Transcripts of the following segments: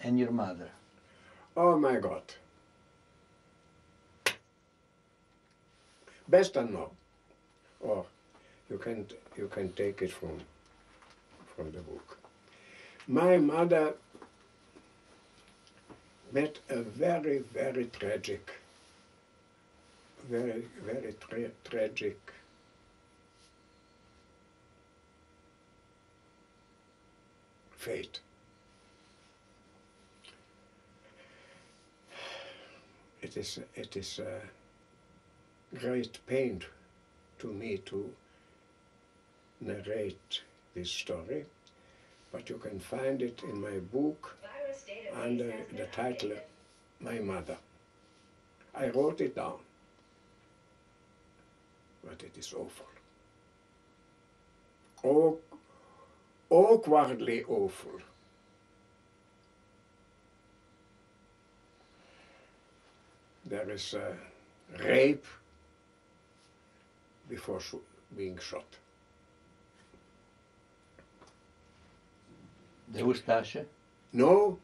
And your mother? Oh my God. Best no. Or you can take it from the book. My mother met a very, very tragic, tragic fate. It is a great pain to me to narrate this story, but you can find it in my book under the title My Mother. I wrote it down, but it is awful. Awkwardly awful. There is rape before being shot. De Ustasje? No,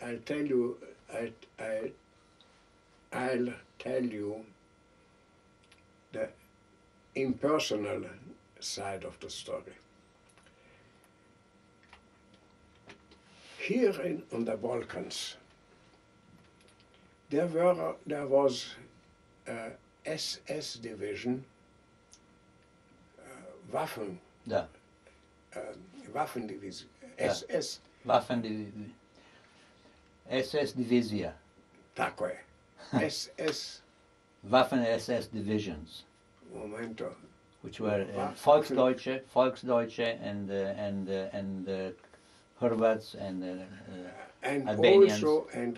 I'll tell you. I'll tell you the impersonal side of the story. Here on the Balkans, there was a SS division, Da. Waffendivision, Da. SS. SS Divizia. Tako je. SS. Waffen-SS divisions. Momento. Which were Volksdeutsche and Horvats and Albanians.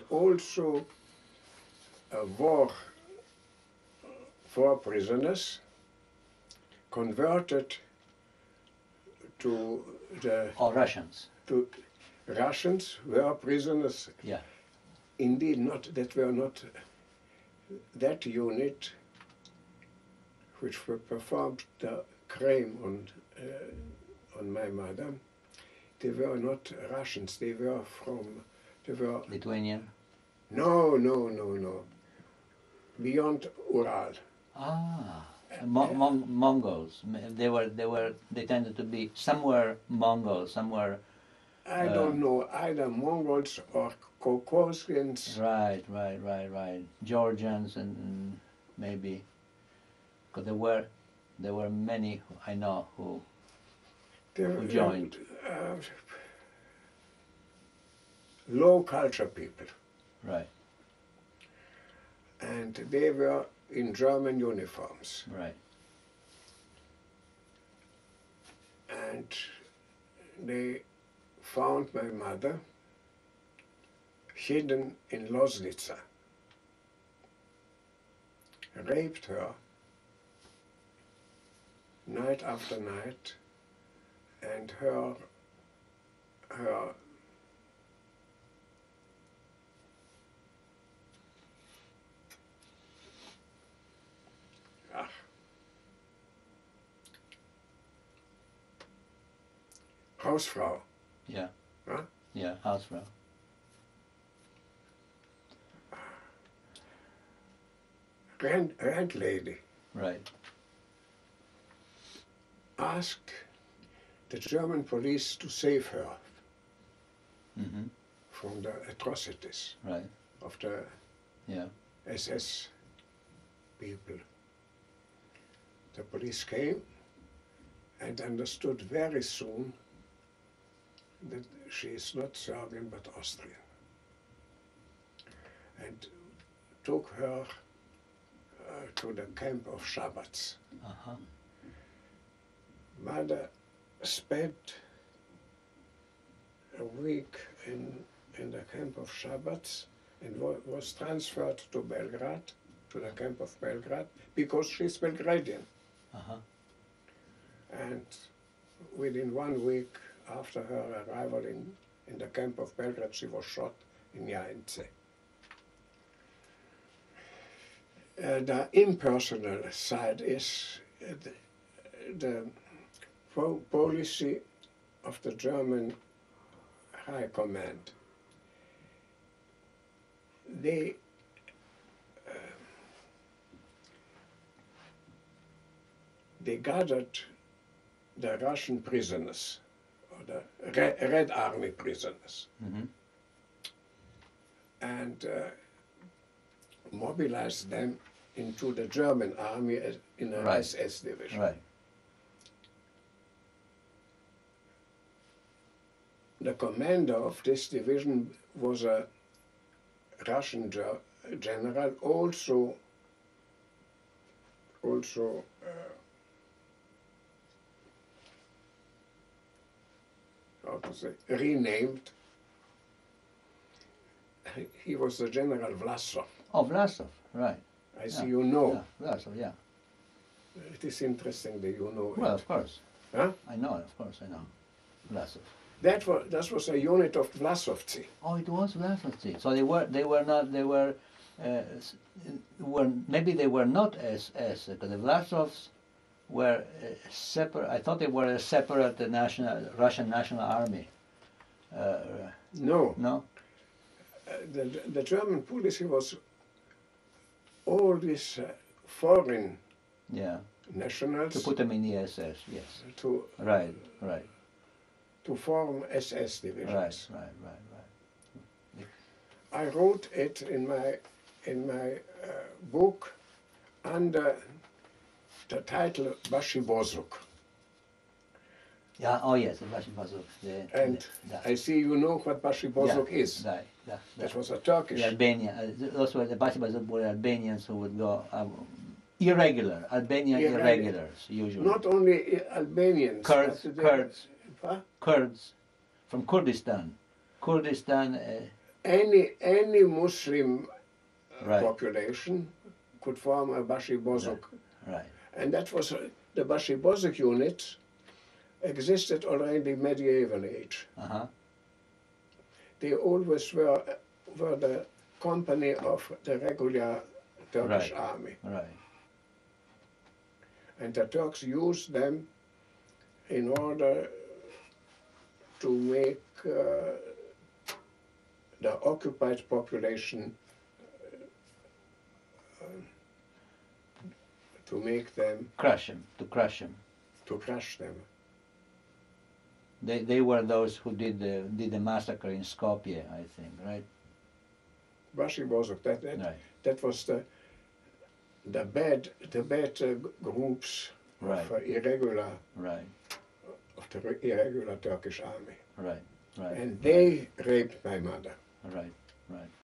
Also war prisoners converted to the... Or Russians. To Russians were prisoners. Yeah. Indeed, were not that unit which performed the crime on my mother. They were not Russians. They were Lithuanian? No. Beyond Ural. Ah, Mongols. They tended to be somewhere Mongols, somewhere. I don't know, either Mongols or Caucasians. Right. Georgians and maybe, because there were many I know who joined. Low culture people. Right. And they were in German uniforms. Right. And they found my mother hidden in Loznica, raped her night after night, and her Hausfrau. Yeah. Huh? Yeah, Hausfrau. Rent lady. Right. Asked the German police to save her from the atrocities of the SS people. The police came and understood very soon that she is not Serbian but Austrian, and took her to the camp of Shabbats. Mother spent a week in the camp of Shabbats and was transferred to Belgrade, to the camp of Belgrade, because she's Belgradian. And within 1 week after her arrival in the camp of Belgrade, she was shot in Jajince. The impersonal side is the policy of the German High Command. They gathered the Russian prisoners, or the Red Army prisoners, and mobilized them into the German army in a SS division. Right. The commander of this division was a Russian general, also how to say, renamed. He was the General Vlasov. Oh, Vlasov, right. I see you know. Yeah, Vlasov, yeah. It is interesting that you know Well, it. of course. Huh? I know, of course, I know. Vlasov. That was a unit of Vlasovci. Oh, it was Vlasovci. So maybe they were not SS, because the Vlasovs were separate. I thought they were a separate Russian National Army. No. No? The German policy was all these foreign nationals To put them in the SS, yes. to Right. to form SS divisions. Right. I wrote it in my book under the title Bashibozuk. Yeah. Oh yes, the Bashibozuk. And I see you know what Bashibozuk is. Right. That was a Turkish. The Albania. Those were the Bashibozuk were Albanians who would go irregular. Albanian irregulars usually. Not only Albanians. Kurds from Kurdistan. Any Muslim population could form a Bashibozuk. Right. And that was the Bashibozuk unit existed already in the medieval age. They always were the company of the regular Turkish army. Right. And the Turks used them in order to make the occupied population, to make them... To crush them. They were those who did the massacre in Skopje, I think, right? Bashibozuk, that was the bad groups of irregular Turkish army. Right. And they raped my mother. Right.